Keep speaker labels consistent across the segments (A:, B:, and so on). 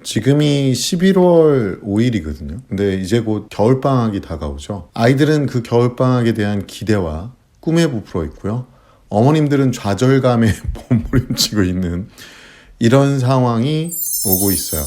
A: 지금이 11월 5일이거든요. 근데 이제 곧 겨울방학이 다가오죠. 아이들은 그 겨울방학에 대한 기대와 꿈에 부풀어 있고요. 어머님들은 좌절감에 몸부림치고 있는 이런 상황이 오고 있어요.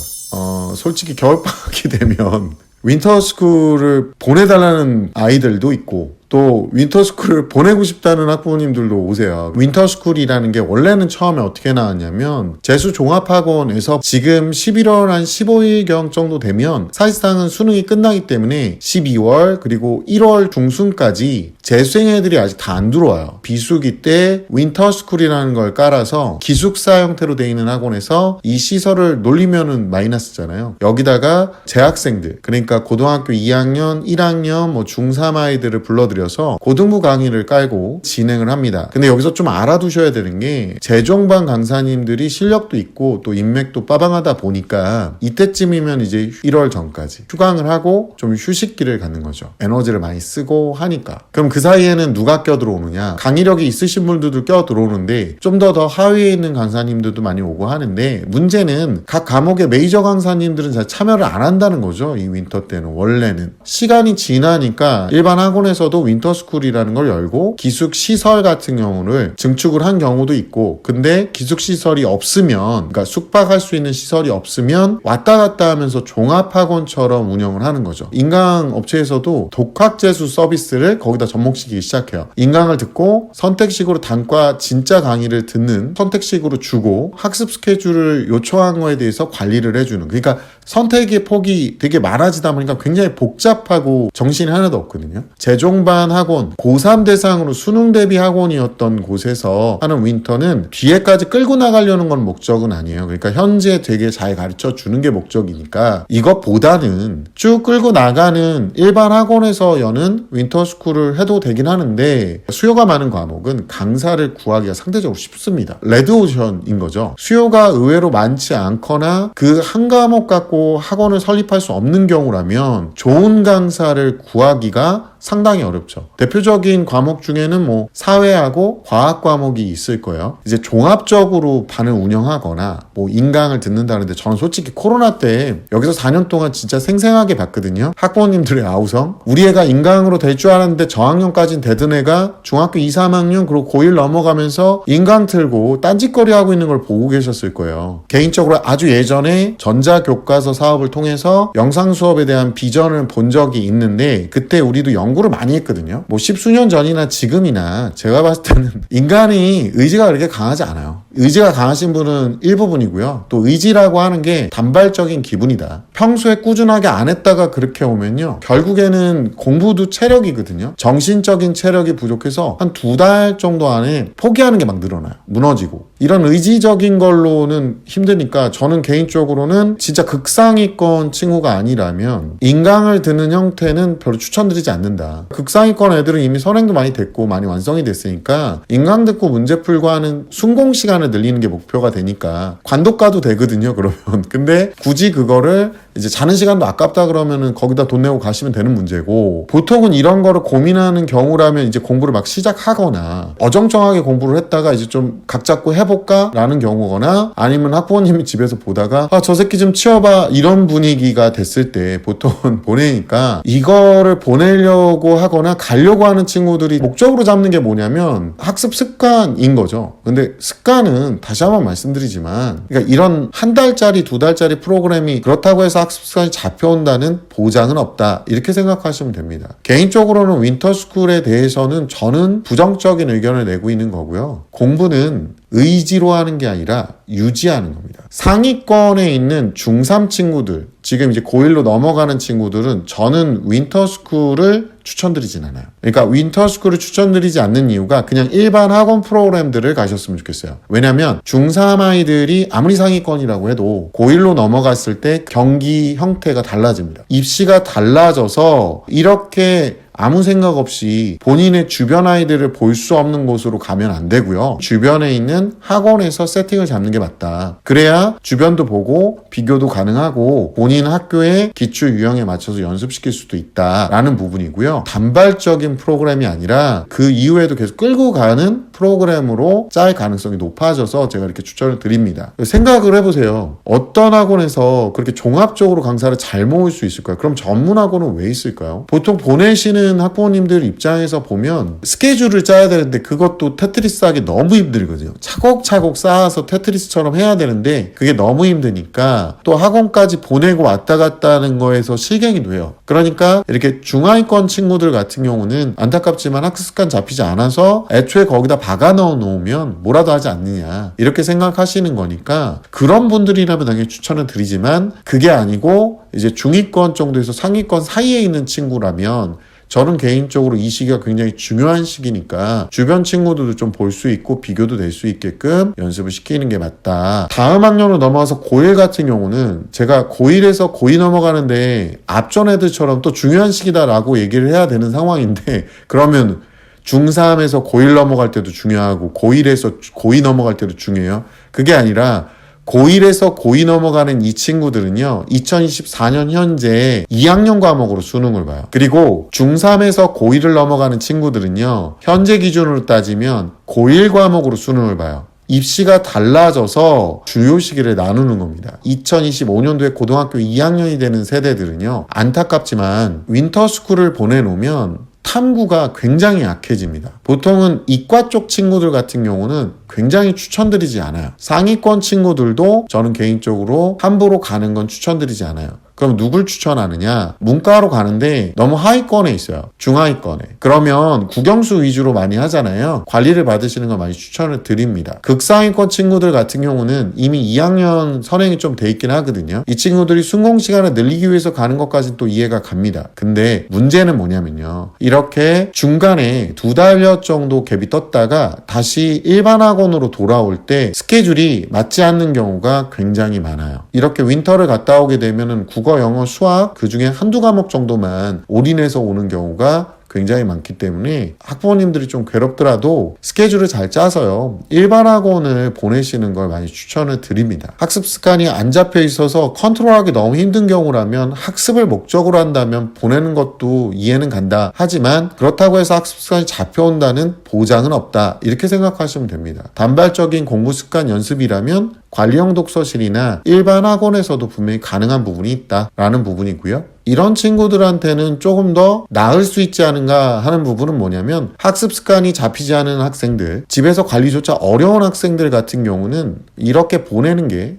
A: 솔직히 겨울방학이 되면 윈터스쿨을 보내달라는 아이들도 있고 또 윈터스쿨을 보내고 싶다는 학부모님들도 오세요. 윈터스쿨이라는 게 원래는 처음에 어떻게 나왔냐면 재수종합학원에서 지금 11월 한 15일경 정도 되면 사실상은 수능이 끝나기 때문에 12월 그리고 1월 중순까지 재수생 애들이 아직 다 안 들어와요. 비수기 때 윈터스쿨이라는 걸 깔아서 기숙사 형태로 되어 있는 학원에서 이 시설을 놀리면은 마이너스잖아요. 여기다가 재학생들 그러니까 고등학교 2학년, 1학년, 중3 아이들을 불러들여서 고등부 강의를 깔고 진행을 합니다. 근데 여기서 좀 알아두셔야 되는 게 재종반 강사님들이 실력도 있고 또 인맥도 빠방하다 보니까 이때쯤이면 이제 1월 전까지 휴강을 하고 좀 휴식기를 갖는 거죠. 에너지를 많이 쓰고 하니까. 그럼 그 사이에는 누가 껴들어오느냐? 강의력이 있으신 분들도 껴들어오는데 좀 더 하위에 있는 강사님들도 많이 오고 하는데 문제는 각 과목의 메이저 강사님들은 잘 참여를 안 한다는 거죠. 이 윈터 때는 원래는. 시간이 지나니까 일반 학원에서도 윈터스쿨이라는 걸 열고 기숙시설 같은 경우를 증축을 한 경우도 있고 근데 기숙시설이 없으면 그러니까 숙박할 수 있는 시설이 없으면 왔다 갔다 하면서 종합학원처럼 운영을 하는 거죠. 인강업체에서도 독학재수 서비스를 거기다 접목시키기 시작해요. 인강을 듣고 선택식으로 단과 진짜 강의를 듣는 선택식으로 주고 학습 스케줄을 요청한 거에 대해서 관리를 해주는 그러니까 선택의 폭이 되게 많아지다 보니까 굉장히 복잡하고 정신이 하나도 없거든요. 재종반 학원, 고3 대상으로 수능 대비 학원이었던 곳에서 하는 윈터는 뒤에까지 끌고 나가려는 건 목적은 아니에요. 그러니까 현재 되게 잘 가르쳐 주는 게 목적이니까 이것보다는 쭉 끌고 나가는 일반 학원에서 여는 윈터스쿨을 해도 되긴 하는데 수요가 많은 과목은 강사를 구하기가 상대적으로 쉽습니다. 레드오션인 거죠. 수요가 의외로 많지 않거나 그 한 과목 갖고 학원을 설립할 수 없는 경우라면 좋은 강사를 구하기가 상당히 어렵죠. 대표적인 과목 중에는 사회하고 과학 과목이 있을 거예요. 이제 종합적으로 반을 운영하거나 인강을 듣는다는데 저는 솔직히 코로나 때 여기서 4년 동안 진짜 생생하게 봤거든요. 학부모님들의 아우성. 우리 애가 인강으로 될 줄 알았는데 저학년까지는 되던 애가 중학교 2, 3학년 그리고 고1 넘어가면서 인강 틀고 딴짓거리 하고 있는 걸 보고 계셨을 거예요. 개인적으로 아주 예전에 전자교과서 사업을 통해서 영상 수업에 대한 비전을 본 적이 있는데 그때 우리도 연구를 많이 했거든요. 10수년 전이나 지금이나 제가 봤을 때는 인간이 의지가 그렇게 강하지 않아요. 의지가 강하신 분은 일부분이고요. 또 의지라고 하는 게 단발적인 기분이다. 평소에 꾸준하게 안 했다가 그렇게 오면요. 결국에는 공부도 체력이거든요. 정신적인 체력이 부족해서 한 2달 정도 안에 포기하는 게 막 늘어나요. 무너지고. 이런 의지적인 걸로는 힘드니까 저는 개인적으로는 진짜 극상위권 친구가 아니라면 인강을 듣는 형태는 별로 추천드리지 않는다. 극상위권 애들은 이미 선행도 많이 됐고 많이 완성이 됐으니까 인강 듣고 문제 풀고 하는 순공 시간을 늘리는 게 목표가 되니까 관독 가도 되거든요. 그러면 근데 굳이 그거를 이제 자는 시간도 아깝다 그러면은 거기다 돈 내고 가시면 되는 문제고 보통은 이런 거를 고민하는 경우라면 이제 공부를 막 시작하거나 어정쩡하게 공부를 했다가 이제 좀 각 잡고 해볼까? 라는 경우거나 아니면 학부모님이 집에서 보다가 저 새끼 좀 치워봐 이런 분위기가 됐을 때 보통은 보내니까 이거를 보내려고 하거나 가려고 하는 친구들이 목적으로 잡는 게 뭐냐면 학습 습관인 거죠. 근데 습관은 다시 한번 말씀드리지만 그러니까 이런 한 달짜리 2달짜리 프로그램이 그렇다고 해서 학습 습관이 잡혀온다는 보장은 없다. 이렇게 생각하시면 됩니다. 개인적으로는 윈터스쿨에 대해서는 저는 부정적인 의견을 내고 있는 거고요. 공부는 의지로 하는 게 아니라 유지하는 겁니다. 상위권에 있는 중3 친구들, 지금 이제 고1로 넘어가는 친구들은 저는 윈터스쿨을 추천드리진 않아요. 그러니까 윈터스쿨을 추천드리지 않는 이유가 그냥 일반 학원 프로그램들을 가셨으면 좋겠어요. 왜냐면 중3 아이들이 아무리 상위권이라고 해도 고1로 넘어갔을 때 경기 형태가 달라집니다. 입시가 달라져서 이렇게 아무 생각 없이 본인의 주변 아이들을 볼 수 없는 곳으로 가면 안 되고요. 주변에 있는 학원에서 세팅을 잡는 게 맞다. 그래야 주변도 보고 비교도 가능하고 본인 학교의 기출 유형에 맞춰서 연습시킬 수도 있다라는 부분이고요. 단발적인 프로그램이 아니라 그 이후에도 계속 끌고 가는 프로그램으로 짤 가능성이 높아져서 제가 이렇게 추천을 드립니다. 생각을 해보세요. 어떤 학원에서 그렇게 종합적으로 강사를 잘 모을 수 있을까요? 그럼 전문 학원은 왜 있을까요? 보통 보내시는 학부모님들 입장에서 보면 스케줄을 짜야 되는데 그것도 테트리스 하기 너무 힘들거든요. 차곡차곡 쌓아서 테트리스처럼 해야 되는데 그게 너무 힘드니까 또 학원까지 보내고 왔다 갔다 하는 거에서 실갱이 돼요. 그러니까 이렇게 중하위권 친구들 같은 경우는 안타깝지만 학습 습관 잡히지 않아서 애초에 거기다 박아 넣어 놓으면 뭐라도 하지 않느냐 이렇게 생각하시는 거니까 그런 분들이라면 당연히 추천을 드리지만 그게 아니고 이제 중위권 정도에서 상위권 사이에 있는 친구라면 저는 개인적으로 이 시기가 굉장히 중요한 시기니까 주변 친구들도 좀 볼 수 있고 비교도 될 수 있게끔 연습을 시키는 게 맞다. 다음 학년으로 넘어가서 고1 같은 경우는 제가 고1에서 고2 넘어가는데 앞전 애들처럼 또 중요한 시기다라고 얘기를 해야 되는 상황인데 그러면 중3에서 고1 넘어갈 때도 중요하고 고1에서 고2 넘어갈 때도 중요해요. 그게 아니라 고1에서 고2 넘어가는 이 친구들은요 2024년 현재 2학년 과목으로 수능을 봐요. 그리고 중3에서 고1을 넘어가는 친구들은요 현재 기준으로 따지면 고1 과목으로 수능을 봐요. 입시가 달라져서 주요 시기를 나누는 겁니다. 2025년도에 고등학교 2학년이 되는 세대들은요 안타깝지만 윈터스쿨을 보내놓으면 탐구가 굉장히 약해집니다. 보통은 이과 쪽 친구들 같은 경우는 굉장히 추천드리지 않아요. 상위권 친구들도 저는 개인적으로 함부로 가는 건 추천드리지 않아요. 그럼 누굴 추천하느냐? 문과로 가는데 너무 하위권에 있어요. 중하위권에. 그러면 국영수 위주로 많이 하잖아요. 관리를 받으시는 걸 많이 추천을 드립니다. 극상위권 친구들 같은 경우는 이미 2학년 선행이 좀 돼 있긴 하거든요. 이 친구들이 순공 시간을 늘리기 위해서 가는 것까지는 또 이해가 갑니다. 근데 문제는 뭐냐면요. 이렇게 중간에 2달여 정도 갭이 떴다가 다시 일반 학원으로 돌아올 때 스케줄이 맞지 않는 경우가 굉장히 많아요. 이렇게 윈터를 갔다 오게 되면은 국어, 영어, 수학 그중에 한두 과목 정도만 올인해서 오는 경우가 굉장히 많기 때문에 학부모님들이 좀 괴롭더라도 스케줄을 잘 짜서요 일반 학원을 보내시는 걸 많이 추천을 드립니다. 학습 습관이 안 잡혀 있어서 컨트롤하기 너무 힘든 경우라면 학습을 목적으로 한다면 보내는 것도 이해는 간다. 하지만 그렇다고 해서 학습 습관이 잡혀온다는 보장은 없다. 이렇게 생각하시면 됩니다. 단발적인 공부 습관 연습이라면 관리형 독서실이나 일반 학원에서도 분명히 가능한 부분이 있다라는 부분이고요. 이런 친구들한테는 조금 더 나을 수 있지 않은가 하는 부분은 뭐냐면 학습 습관이 잡히지 않은 학생들, 집에서 관리조차 어려운 학생들 같은 경우는 이렇게 보내는 게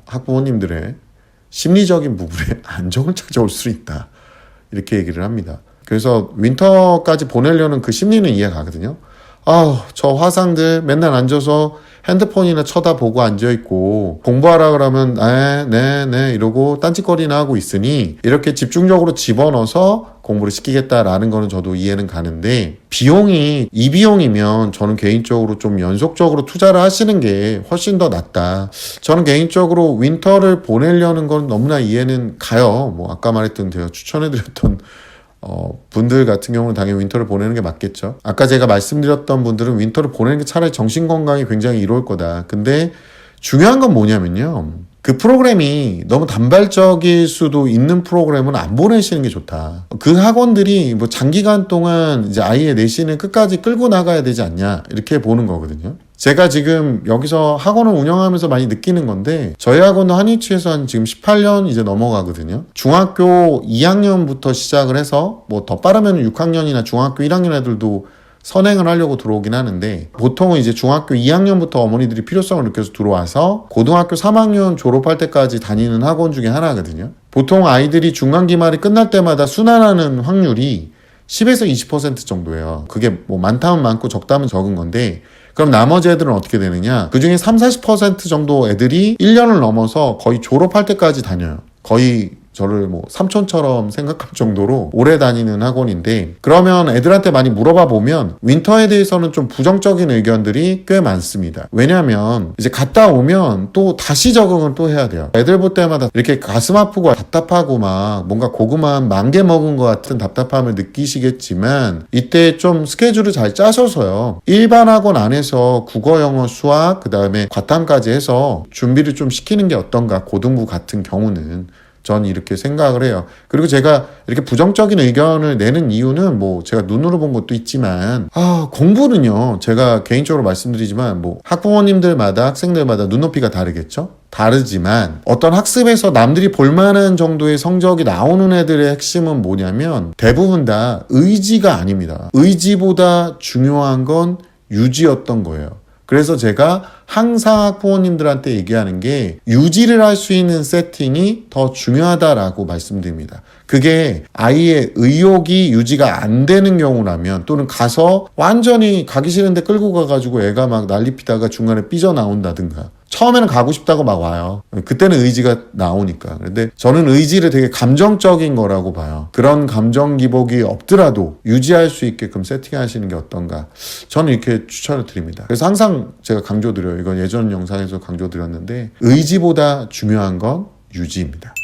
A: 학부모님들의 심리적인 부분에 안정을 찾아올 수 있다. 이렇게 얘기를 합니다. 그래서 윈터까지 보내려는 그 심리는 이해가 가거든요. 저 화상들 맨날 앉아서 핸드폰이나 쳐다보고 앉아있고 공부하라 그러면 네 이러고 딴짓거리나 하고 있으니 이렇게 집중적으로 집어넣어서 공부를 시키겠다라는 거는 저도 이해는 가는데 이 비용이면 저는 개인적으로 좀 연속적으로 투자를 하시는 게 훨씬 더 낫다. 저는 개인적으로 윈터를 보내려는 건 너무나 이해는 가요. 아까 말했던 제가 추천해드렸던 분들 같은 경우는 당연히 윈터를 보내는 게 맞겠죠. 아까 제가 말씀드렸던 분들은 윈터를 보내는 게 차라리 정신건강이 굉장히 이로울 거다. 근데 중요한 건 뭐냐면요. 그 프로그램이 너무 단발적일 수도 있는 프로그램은 안 보내시는 게 좋다. 그 학원들이 장기간 동안 이제 아이의 내신을 끝까지 끌고 나가야 되지 않냐 이렇게 보는 거거든요. 제가 지금 여기서 학원을 운영하면서 많이 느끼는 건데 저희 학원도 한위치에서 한 지금 18년 이제 넘어가거든요. 중학교 2학년부터 시작을 해서 더 빠르면 6학년이나 중학교 1학년 애들도 선행을 하려고 들어오긴 하는데 보통은 이제 중학교 2학년부터 어머니들이 필요성을 느껴서 들어와서 고등학교 3학년 졸업할 때까지 다니는 학원 중에 하나거든요. 보통 아이들이 중간기말이 끝날 때마다 순환하는 확률이 10에서 20% 정도예요. 그게 많다면 많고 적다면 적은 건데 그럼 나머지 애들은 어떻게 되느냐? 그 중에 30, 40% 정도 애들이 1년을 넘어서 거의 졸업할 때까지 다녀요. 거의 저를 뭐 삼촌처럼 생각할 정도로 오래 다니는 학원인데, 그러면 애들한테 많이 물어봐 보면 윈터에 대해서는 좀 부정적인 의견들이 꽤 많습니다. 왜냐하면 이제 갔다 오면 또 다시 적응을 또 해야 돼요. 애들 볼 때마다 이렇게 가슴 아프고 답답하고 막 뭔가 고구마 한 10개 먹은 것 같은 답답함을 느끼시겠지만, 이때 좀 스케줄을 잘 짜셔서요, 일반 학원 안에서 국어, 영어, 수학, 그 다음에 과탐까지 해서 준비를 좀 시키는 게 어떤가. 고등부 같은 경우는 전 이렇게 생각을 해요. 그리고 제가 이렇게 부정적인 의견을 내는 이유는 뭐 제가 눈으로 본 것도 있지만, 공부는요, 제가 개인적으로 말씀드리지만 뭐 학부모님들마다 학생들마다 눈높이가 다르겠죠? 다르지만 어떤 학습에서 남들이 볼만한 정도의 성적이 나오는 애들의 핵심은 뭐냐면 대부분 다 의지가 아닙니다. 의지보다 중요한 건 유지였던 거예요. 그래서 제가 항상 학부모님들한테 얘기하는 게 유지를 할 수 있는 세팅이 더 중요하다라고 말씀드립니다. 그게 아이의 의욕이 유지가 안 되는 경우라면, 또는 가서 완전히 가기 싫은데 끌고 가가지고 애가 막 난리 피다가 중간에 삐져나온다든가, 처음에는 가고 싶다고 막 와요. 그때는 의지가 나오니까. 근데 저는 의지를 되게 감정적인 거라고 봐요. 그런 감정 기복이 없더라도 유지할 수 있게끔 세팅하시는 게 어떤가, 저는 이렇게 추천을 드립니다. 그래서 항상 제가 강조드려요. 이건 예전 영상에서 강조드렸는데 의지보다 중요한 건 유지입니다.